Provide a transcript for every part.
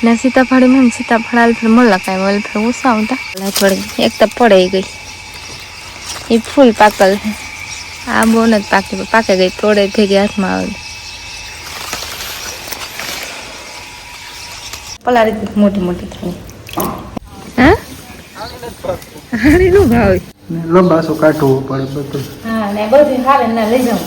ને સીતાફળી માં સીતાફળ આલ ફર મળલા કાંઈ વલ ફર ઉસાવતા થોડી એક તો પડી ગઈ એ ફૂલ પાકલ છે આ બહુ નથી પાકી પાકે ગઈ તોડે થઈ ગઈ હાથમાં આવે પલારી મોટી મોટી થઈ હા હારી નું ભાવ લંબાસો કાઢવું પડે બધું હા ને બધું હારે ના લઈ જાઉં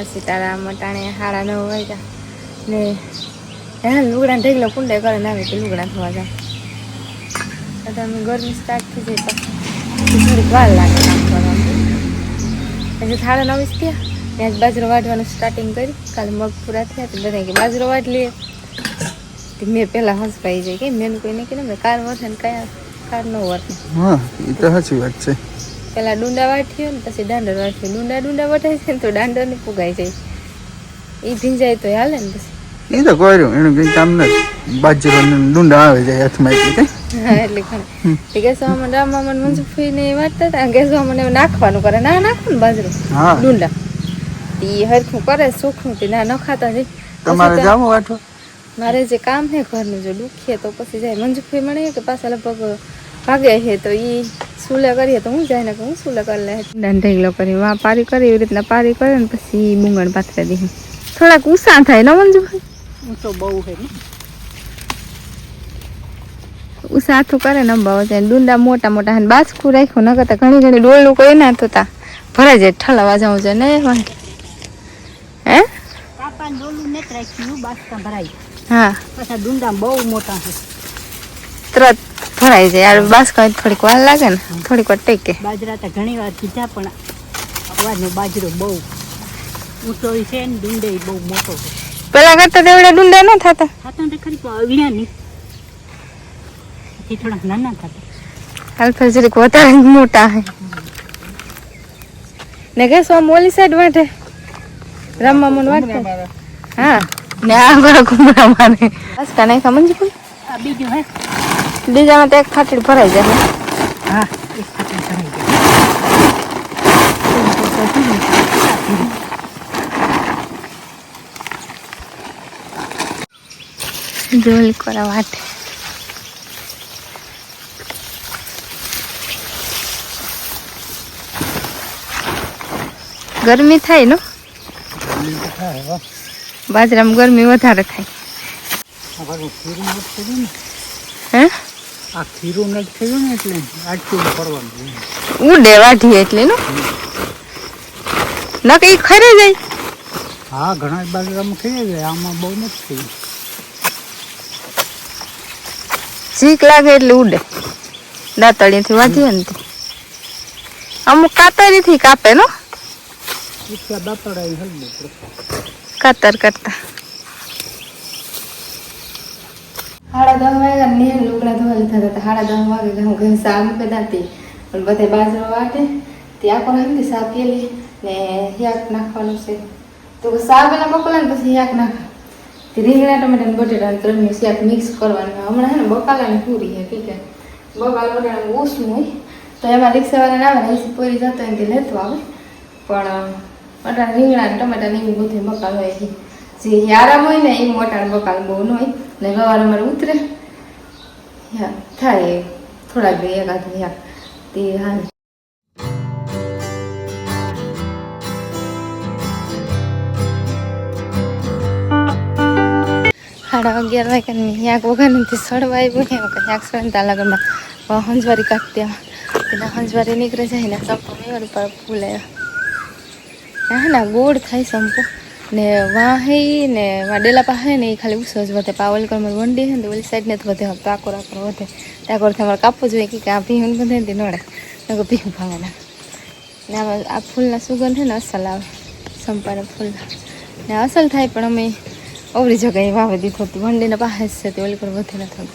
સીતારામ મટાણે હાડા 9 વાગ્યા ને હા લુગડા ઢેગલો કુંડે કરે આવે તો લુગડા ધોવા જાય અત્યારે ગરમી સ્ટાર્ટ થઈ જાય પછી થોડીક વાર લાગે કામ કરવાનું પછી 9:30 થયા ત્યાં જ બાજરો વાટવાનું સ્ટાર્ટિંગ કરી કાલે મગ પૂરા થયા તો બધા કે બાજરો વાટ લઈએ મેં પહેલાં હસપાઈ જાય કે મેં કોઈને કીધું મેં કાર વર્થે ને કયા કાર ન વર્થે હા એ તો સાચી વાત છે પેલા ડુંડા વાટ્યો ને પછી દાંડર વાટ્યો ડુંડા વટાય છે ને તો દાંડર ને પુગાઈ જાય એ ભીંજાય તો હાલે ને પછી એ તો કર્યું એનું કઈ કામ નથી બાજરો ડુંડા આવે જાય હાથમાં એટલે હા એટલે ખરું તે ગેસવામાં રામમાં મંજુફી ને વાટતા હતા ગેસવામાં નાખવાનું કરે ના નાખો ને બાજરો ડુંડા એ હરખું કરે સુખું તે ના નખાતા જાય તમારે જાવ વાટવા મારે જે કામ છે ઘરનું જો દુખીએ તો પછી જાય મંજુફી મળે કે પાછા લગભગ ભાગે છે તો એ સુલે કરીએ તો હું જાય ને કે હું સુલે કરી લે ઢેગલો કરી વાં પારી કરે એવી રીતના પારી કરે ને પછી બુંગણ પાથરે દે થોડાક ઉષા થાય ને મંજુભાઈ ઊંચો બહુ છે ને ઉષા આથું કરે ને અંબાવો જાય ડુંડા મોટા મોટા હે બાસકું રાખ્યું ન કરતા ઘણી ઘણી ડોલનું કોઈ ના થતા ભરાઈ જાય ઠલાવા જાઉં છે ને વાંકે હે કાપા ડોલું નથી રાખ્યું બાસકા ભરાય હા પાછા ડુંડા બહુ મોટા છે તરત ભરાઈ જાય યાર બાસકા થોડીક વાર લાગે ને થોડીક વાર ટેકે બાજરા તો ઘણી વાર કીધા પણ અવાજનો બાજરો બહુ ઊંચો છે ને ડુંડે બહુ મોટો છે પેલા કરતા તેવડા ડુંડા ન થતા થતા તો ખરી અગળ્યા નહીં થોડાક નાના થતા હાલ ફેર જરીક વધારે મોટા હે ને કે સો મોલી સાઈડ વાટે રમવા મન વાટતા હા ને આ ગળા કુમરા મારે બસ કાને સમજ કોઈ આ બીજું હે બીજામાં તો એક ખાટડી ભરાઈ જાય હા એક ખાટડી ભરાઈ જાય જોલી કરા વાટે ગરમી થાય ને બાજરામાં ગરમી વધારે થાય હે આ ખીરું નથી થયું ને એટલે આટલું કરવાનું ઉડે વાઢીએ એટલે નો ન કઈ ખરે જાય હા ઘણા બાજરામાં થઈ જાય આમાં બહુ નથી થયું ઝીક લાગે એટલે ઉડે દાંતળીથી વાઢીએ ને અમુક કાતરીથી કાપે નો એટલા દાંતડા હલવું પડે કાતર કરતા 10:30 વાગ્યા ને લુગડા ધોવા લીધા હતા 10:30 વાગે હું ઘરે સા મૂકી દાતી પણ બધે બાજરો વાટે ત્યાં પણ હતી સા પેલી ને યાક નાખવાનું છે તો સા પેલા બકલા ને પછી યાક નાખ તે રીંગણા ટમેટા ને બટેટા ને ત્રણનું શાક મિક્સ કરવાનું હમણાં હે ને બકાલાની પૂરી છે ઠીક છે બકાલ બટાટાનું ઓછું હોય તો એમાં રિક્ષાવાળાને આવે ને એસી પૂરી જતો હોય તે લેતો આવે પણ અટાણે રીંગણા ને ટમેટા ને એવું બધું બકાલ હોય છે જે આરામ હોય ને એ મોટા બકાલ બહુ ન હોય ને ગવાર અમારે ઉતરે થાય થોડાક એકાદ તે હાલ 11:30 વાગ્યાની યાક વગાડથી સળવા આવ્યું ને એમ યાક સળતા લગનમાં હંજવારી કાઢતી તેના હંજવારી નીકળે જાય ને સંપો મેળ પર ફૂલ આવ્યા હા ના ગોળ થાય સંપો ને વાહી ને ડેલા પાસે ને એ ખાલી ઉસો જ વધે પાવલકરમાં વંડી છે ને તો ઓલી સાઈડ ને જ વધે ટાકોર આકોર વધે ટાકોરથી અમારે કાપવું જોઈએ કે આ ભીહું બધે નડે ભીહું ભાવે ના ને આમાં આ ફૂલના સુગંધ છે ને અસલ આવે, સંપાના ફૂલના ને અસલ થાય. પણ અમે અવળી જગ્યાએ વાવી દીધું હતું, વંડીના પાસે જ છે તે ઓલી પર વધે નથી થતું.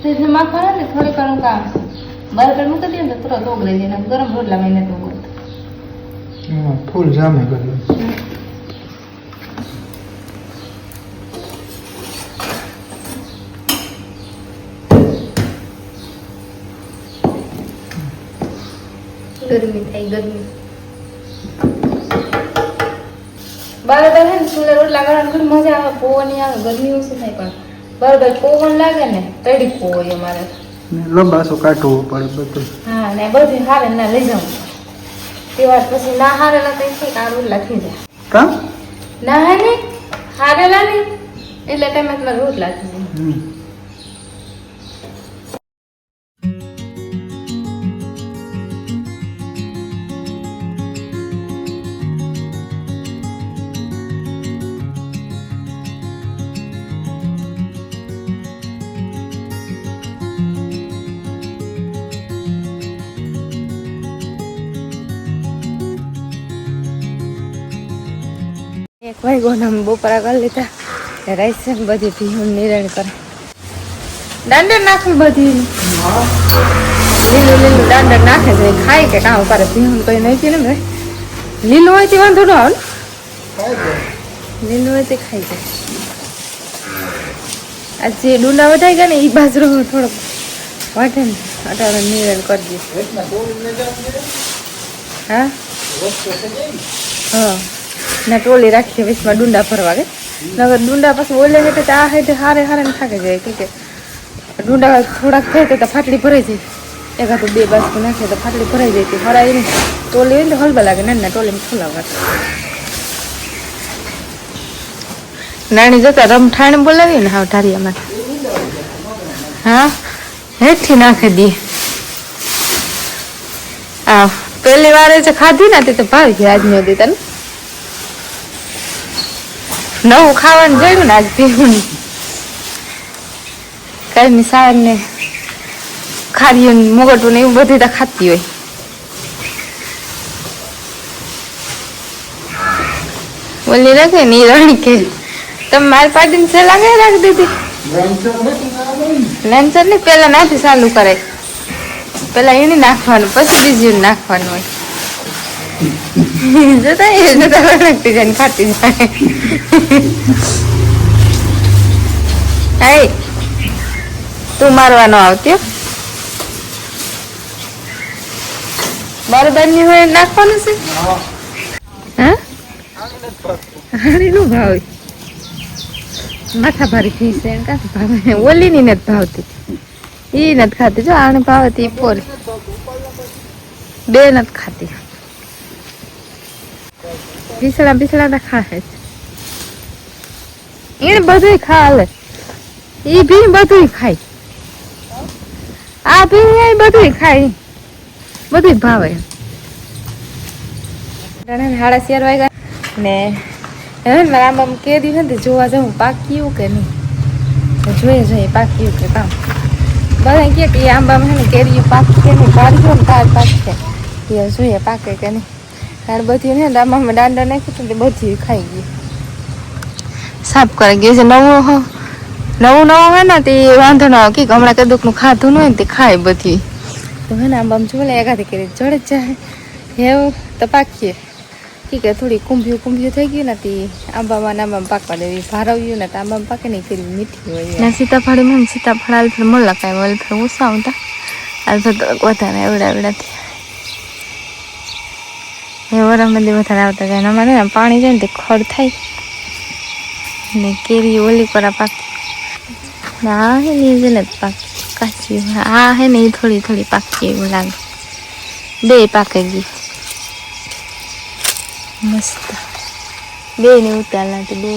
ફ્રીજમાં માખણ ને થોડી ઘણું કામ બરાબર મૂકી દઈએ ને તો તરત ઓગળી જાય ને ગરમ રોટલા મહિને તો ઓગળતા ફૂલ જામે કર્યું. ગરમી થાય ગરમી બરાબર છે ને ચૂલે રોટલા કરવાની ઘણી મજા આવે, પવન આવે, ગરમી ઓછી થાય. પણ બરાબર પવન લાગે ને તડી હોય અમારે લંબાસો કાઢવો પડે બધું. હા ને બધું હારે ના લઈ જાઉં તે વાત પછી ના હારેલા કઈ છે આ રોટલા થઈ જાય. કામ ના હે ને હારેલા નહીં એટલે ટાઈમે તમારે રોટલા થઈ જાય. એક વાગ્યો ને અમે બપોરા કરી લીધા. રાઈસ છે ને બધી ભીહું નિરણ કરે, દાંડર નાખવી બધી લીલું લીલું દાંડર નાખે છે, ખાય કે કામ કરે. ભીહું કઈ નાખી ને ભાઈ લીલું હોય તે વાંધો ન આવે, લીલું હોય તે ખાઈ જાય. આ જે ડુંડા વટાઈ ગયા ને એ બાજરો થોડોક વાટે ને અટાણે નિરણ કરજે. હા હા ના ટોલી રાખીએ વીસમાં ડુંડા ભરવા કે નગર ડુંડા પછી ઓલે હેઠે આ હેઠે હારે હારે ને થાકે જાય કે ડુંડા થોડાક થાય તો ફાટલી ભરાઈ જાય. એકાદ બે બાજુ નાખે તો ફાટલી ભરાઈ જાય. હરાય ને ટોલી હોય ને તો હલબા લાગે ના ટોલીમાં ખોલાવા નાની જતા રમઠાણ બોલાવીએ ને હાવ ઢારિયામાં હા હેઠથી નાખી દઈએ. આ પહેલી વાર જે ખાધી ને તે તો ભાવી ગઈ આજની હતી તને નવું ખાવાનું જોયું ને આજ પીવું કઈ મિસાળ ને ખારીયું મોગટું ને એવું બધું તો ખાતી હોય. બોલી રાખે ને રાણી કે તમે મારી પાર્ટીને છે લાગે રાખી દીધી લેન્સર ને પેલા નાથી ચાલુ કરાય, પેલા એને નાખવાનું પછી બીજું નાખવાનું હોય. જતા વળગતી જાય ખાતી જાય. તું મારવાનો આવતી બરોબર ની હોય નાખવાનું છે. હા હારી નું ભાવ માથા ભારી થઈ છે કાંથી ભાવે ઓલી ની નથી ભાવતી એ નથી ખાતી. જો આને ભાવતી પોરી બે નથી ખાતી. બિસડા બિસડા ખાશે એને બધું ખાલે એ ભી બધું ખાય. આ ભી બધું ખાય બધું ભાવે. 4:30 વાગ્યા ને હવે મારા આંબામાં કેરી નથી જોવા જવું પાક્યું કે નહીં જોઈએ પાક્યું કે કામ. બધા કે એ આંબામાં છે ને કેરી પાકી કે નહીં પાડ્યો ને તાર પાકશે એ જોઈએ પાકે કે નહીં. તાર બધી ને આંબામાં દાંડા નાખ્યું તો બધી ખાઈ ગઈ સાફ કરી ગયું છે. નવું હોય ને તે વાંધો ન આવે કે હમણાં કદુક નું ખાધું ન હોય ને તે ખાય બધી તો હે ને આંબામાં જોલે એકાદી કરી જડે જ જાય એવું તો પાકીએ ઠીક છે. થોડી કુંભ્યું થઈ ગયું ને તે આંબામાં પાકવા દેવી ભારવ્યું ને તો આંબામાં પાકે નહીં કરી મીઠી હોય. સીતાફળીમાં સીતાફળ આલફેર મળે કાંઈ આલફેર ઓછા આવતા આલફેર તો વધારે એવડાથી એ વરમદી વધારે આવતા જાય. અમારે ને પાણી જાય ને તે ખડ થાય ને કેરી ઓલી પર પાકી આ હે ને જ નથી પાકી કાચી આ હે ને એ થોડી પાકી એવું લાગે. બે પાકે ગઈ મસ્ત બે ને ઉતાર નાખી બે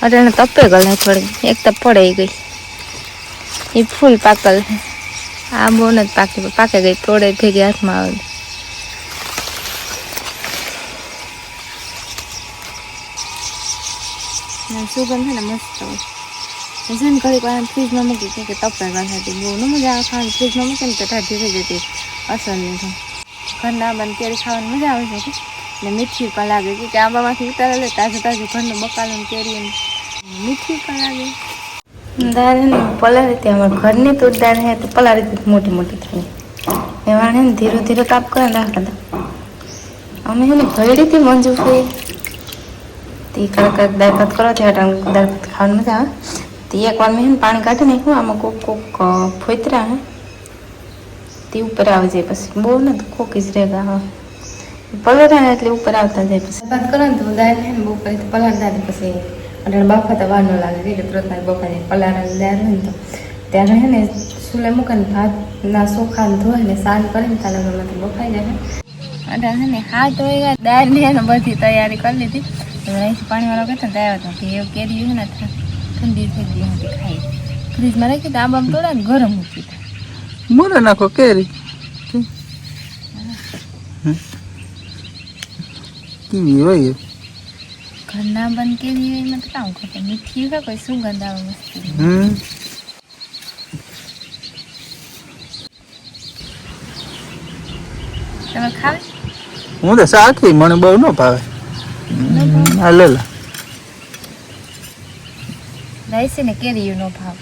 અટાણે તપે ગયેલા થોડી એક તો પડે ગઈ એ ફૂલ પાકલ છે. આ બહુ નથી પાકે ગઈ તોડે ભેગી હાથમાં આવે. સુગંધ છે ને મસ્ત હોય છે ને ઘડીક વાર ફ્રીજમાં મૂકી કે તપે ગઈ હતી બહુ ન મજા આવે ખાવાની. ફ્રીજમાં મૂકે ને તો ઠાઠી થઈ જતી અસલની છે. ઘરના આંબાની કેરી ખાવાની મજા આવે છે ને મીઠી પણ લાગે કે આંબામાંથી ઉતારે લે તાજું તાજું ઘરનું બકાલું કેરી મીઠી પણ લાગે. દાળ હે ને પલાળી હતી અમારે ઘરની તો દાળ હે તો પલાળી હતી મોટી મોટી થઈ એમાં હે ને ધીરે ધીરે કાપ કરે નાખતા હતા. અમે હે ને ભરી હતી મંજુ ફઈ તે કડક દાળ ભાત કરો ત્યાં દાળ ભાત ખાવાની મજા આવે. તે એકવાર મેં હે ને પાણી કાઢી નાખ્યું આમાં કોક ફોતરા હે તે ઉપર આવી જાય પછી બહુ ને કોક જ રેગા હા પલળે ને એટલે ઉપર આવતા જાય પછી ભાત કરો ને તો દાળ હે ને બહુ પછી પલાળતા પછી અને બાફા વાર ન લાગે એટલે તુરંત બફાઈ પલાળેલી દાળ હોય ને તો ત્યારે હે ને સુલે મૂકે ને ભાતના ચોખા ધોઈ ને સાન કરીને તાલામાંથી બફાઈ જાય. અને હે ને હાથ હોય દાળ ને બધી તૈયારી કરી લીધી અહીંથી પાણીવાળો કહેતો ને આવ્યો હતો કે એવું કેરી છે ને ઠંડી થઈ ગઈ હતી ખાઈ ફ્રીજમાં રાખી તો આંબામાં તોડા ને ગરમ મૂકી મોરે નાખો કેરી કેવી હોય ઘરના બંધ કેરી હોય એમાં તો કામ ખોટે મીઠી હોય કોઈ સુગંધ આવે મસ્ત. તમે ખાવે હું તો શાકી મને બહુ ન ભાવે. આ લે લે રાઈસ ને કેરી નો ભાવ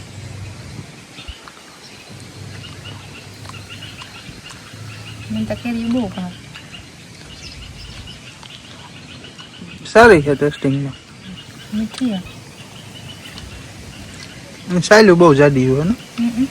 મને તો કેરી બહુ ભાવ. સારી છે ટેસ્ટિંગમાં મીઠી સાયલું બહુ જાડી હોય ને હમ